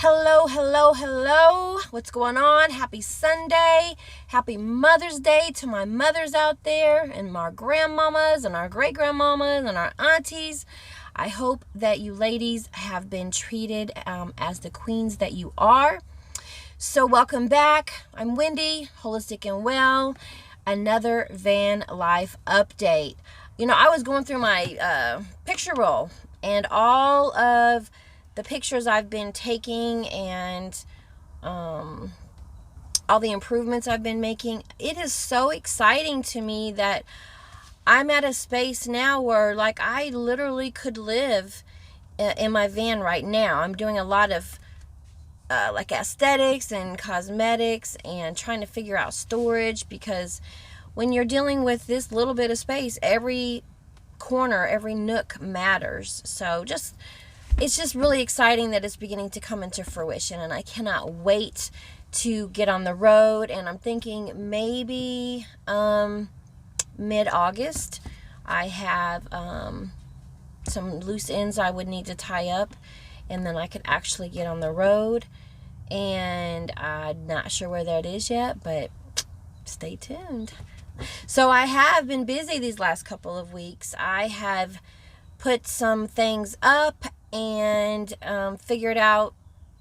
Hello, hello, hello. What's going on? Happy Sunday. Happy Mother's Day to my mothers out there and our grandmamas and our great-grandmamas and our aunties. I hope that you ladies have been treated as the queens that you are. So welcome back. I'm Wendy, Holistic and Well. Another van life update. You know, I was going through my picture roll and all of the pictures I've been taking and all the improvements I've been making. It is so exciting to me that I'm at a space now where like I literally could live in my van right now. I'm doing a lot of like aesthetics and cosmetics and trying to figure out storage, because when you're dealing with this little bit of space, every corner, every nook matters. So it's just really exciting that it's beginning to come into fruition, and I cannot wait to get on the road. And I'm thinking maybe mid-August. I have some loose ends I would need to tie up, and then I could actually get on the road. And I'm not sure where that is yet, but stay tuned. So I have been busy these last couple of weeks. I have put some things up and figured out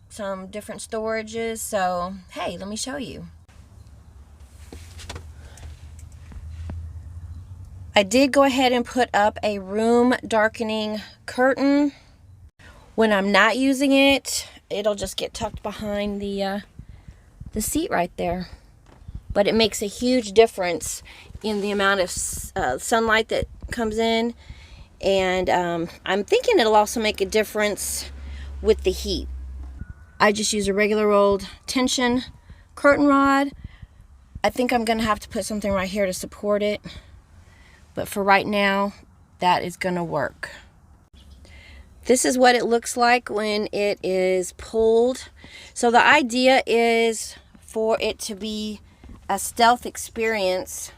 some different storages. So hey, let me show you. I did go ahead and put up a room darkening curtain. When I'm not using it, it'll just get tucked behind the seat right there. But it makes a huge difference in the amount of sunlight that comes in. And I'm thinking it'll also make a difference with the heat. I just use a regular old tension curtain rod. I think I'm going to have to put something right here to support it. But for right now, that is going to work. This is what it looks like when it is pulled. So the idea is for it to be a stealth experience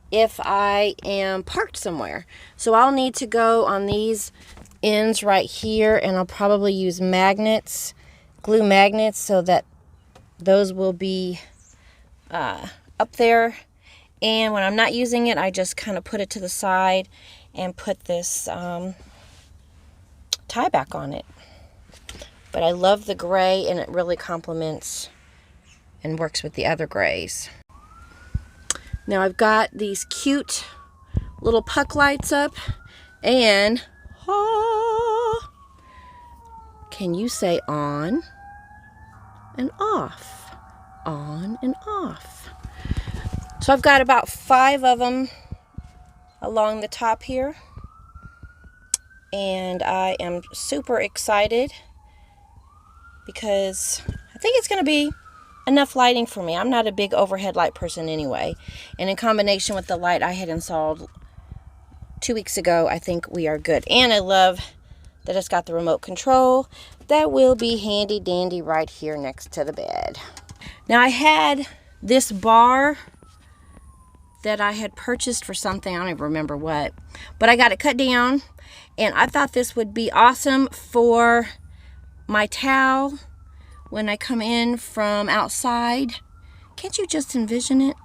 if I am parked somewhere. So I'll need to go on these ends right here, and I'll probably use magnets, glue magnets, so that those will be up there. And when I'm not using it, I just kind of put it to the side and put this tie back on it. But I love the gray, and it really complements and works with the other grays. Now I've got these cute little puck lights up, and can you say on and off, on and off? So I've got about 5 of them along the top here, and I am super excited because I think it's going to be enough lighting for me. I'm not a big overhead light person anyway, and in combination with the light I had installed 2 weeks ago, I think we are good. And I love that it's got the remote control that will be handy dandy right here next to the bed. Now I had this bar that I had purchased for something, I don't even remember what, but I got it cut down, and I thought this would be awesome for my towel when I come in from outside. Can't you just envision it?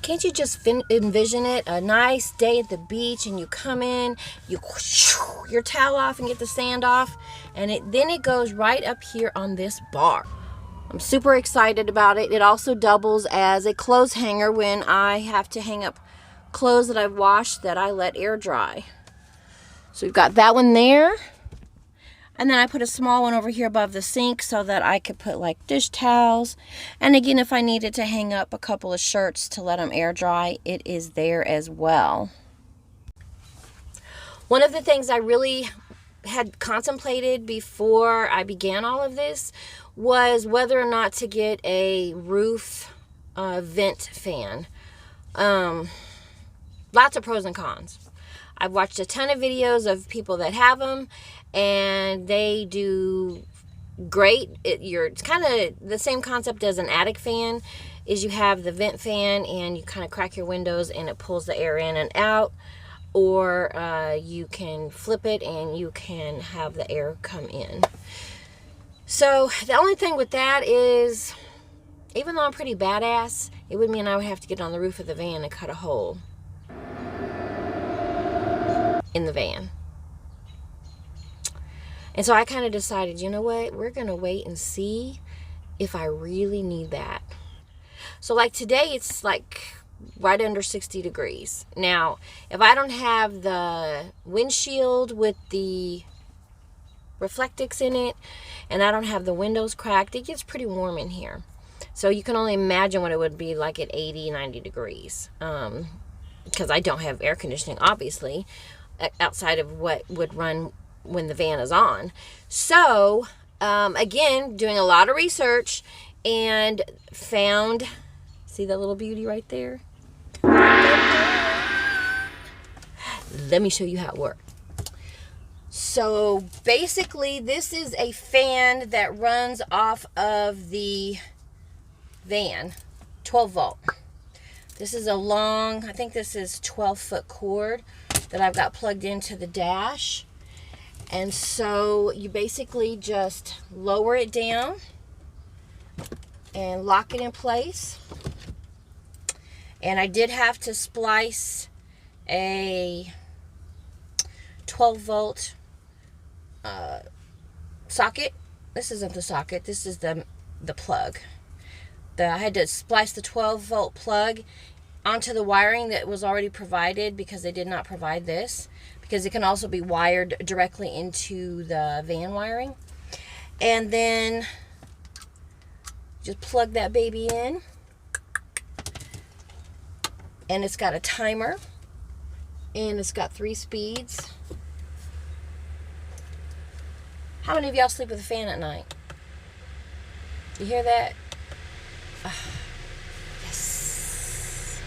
Can't you just envision it? A nice day at the beach, and you come in, you your towel off and get the sand off, and then it goes right up here on this bar. I'm super excited about it. It also doubles as a clothes hanger when I have to hang up clothes that I've washed that I let air dry. So we've got that one there. And then I put a small one over here above the sink so that I could put like dish towels. And again, if I needed to hang up a couple of shirts to let them air dry, it is there as well. One of the things I really had contemplated before I began all of this was whether or not to get a roof vent fan. Lots of pros and cons. I've watched a ton of videos of people that have them, and they do great. It's kind of the same concept as an attic fan. Is you have the vent fan and you kind of crack your windows and it pulls the air in and out. or you can flip it and you can have the air come in. So the only thing with that is, even though I'm pretty badass, it would mean I would have to get on the roof of the van and cut a hole in the van. And so I kind of decided, you know what, we're going to wait and see if I really need that. So like today, it's like right under 60 degrees. Now, if I don't have the windshield with the reflectix in it, and I don't have the windows cracked, it gets pretty warm in here. So you can only imagine what it would be like at 80, 90 degrees. Because I don't have air conditioning, obviously, outside of what would run when the van is on. So, again, doing a lot of research and found, see that little beauty right there? Let me show you how it works. So basically, this is a fan that runs off of the van, 12 volt. This is a long, I think this is 12-foot cord that I've got plugged into the dash. And so you basically just lower it down and lock it in place. And I did have to splice a 12 volt socket. This isn't the socket, this is the plug. I had to splice the 12 volt plug onto the wiring that was already provided, because they did not provide this, because it can also be wired directly into the van wiring. And then just plug that baby in, and it's got a timer, and it's got 3 speeds. How many of y'all sleep with a fan at night? You hear that? Yes.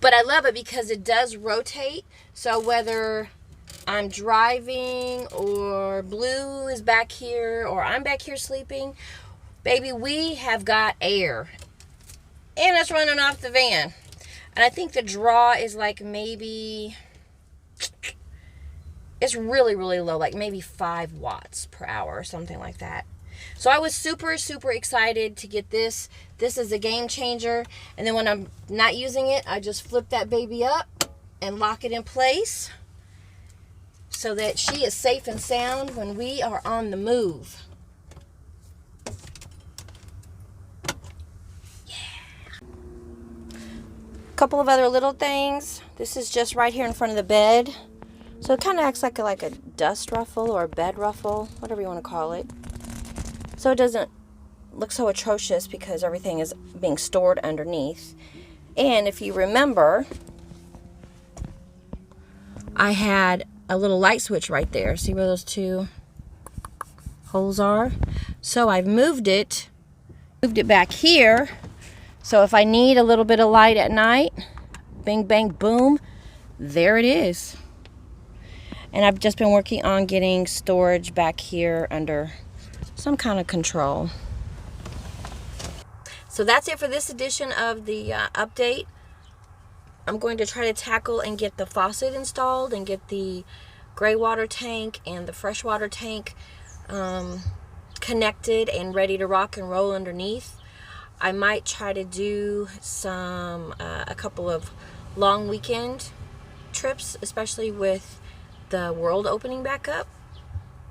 But I love it because it does rotate. So whether I'm driving or Blue is back here or I'm back here sleeping, baby, we have got air. And it's running off the van. And I think the draw is like maybe, it's really, really low, like maybe 5 watts per hour or something like that. So I was super, super excited to get this. This is a game changer. And then when I'm not using it, I just flip that baby up and lock it in place so that she is safe and sound when we are on the move. Couple of other little things. This is just right here in front of the bed, so it kind of acts like a dust ruffle or a bed ruffle, whatever you want to call it, so it doesn't look so atrocious because everything is being stored underneath. And if you remember, I had a little light switch right there. See where those 2 holes are? So I've moved it back here. So if I need a little bit of light at night, bing, bang, boom, there it is. And I've just been working on getting storage back here under some kind of control. So that's it for this edition of the update. I'm going to try to tackle and get the faucet installed and get the gray water tank and the fresh water tank connected and ready to rock and roll underneath. I might try to do a couple of long weekend trips, especially with the world opening back up,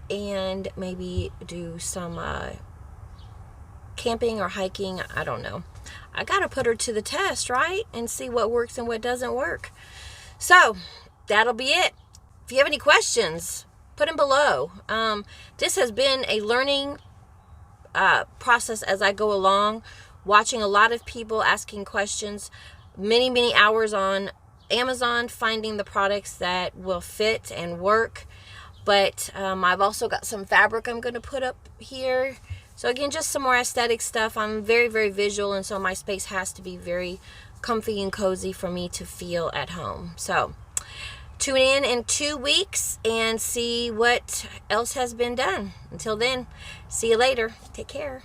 and maybe do some camping or hiking. I don't know. I gotta put her to the test, right? And see what works and what doesn't work. So that'll be it. If you have any questions, put them below. This has been a learning process as I go along, watching a lot of people asking questions, many hours on Amazon finding the products that will fit and work. But I've also got some fabric I'm going to put up here. So again, just some more aesthetic stuff. I'm very, very visual, and so my space has to be very comfy and cozy for me to feel at home. So tune in 2 weeks and see what else has been done. Until then, see you later. Take care.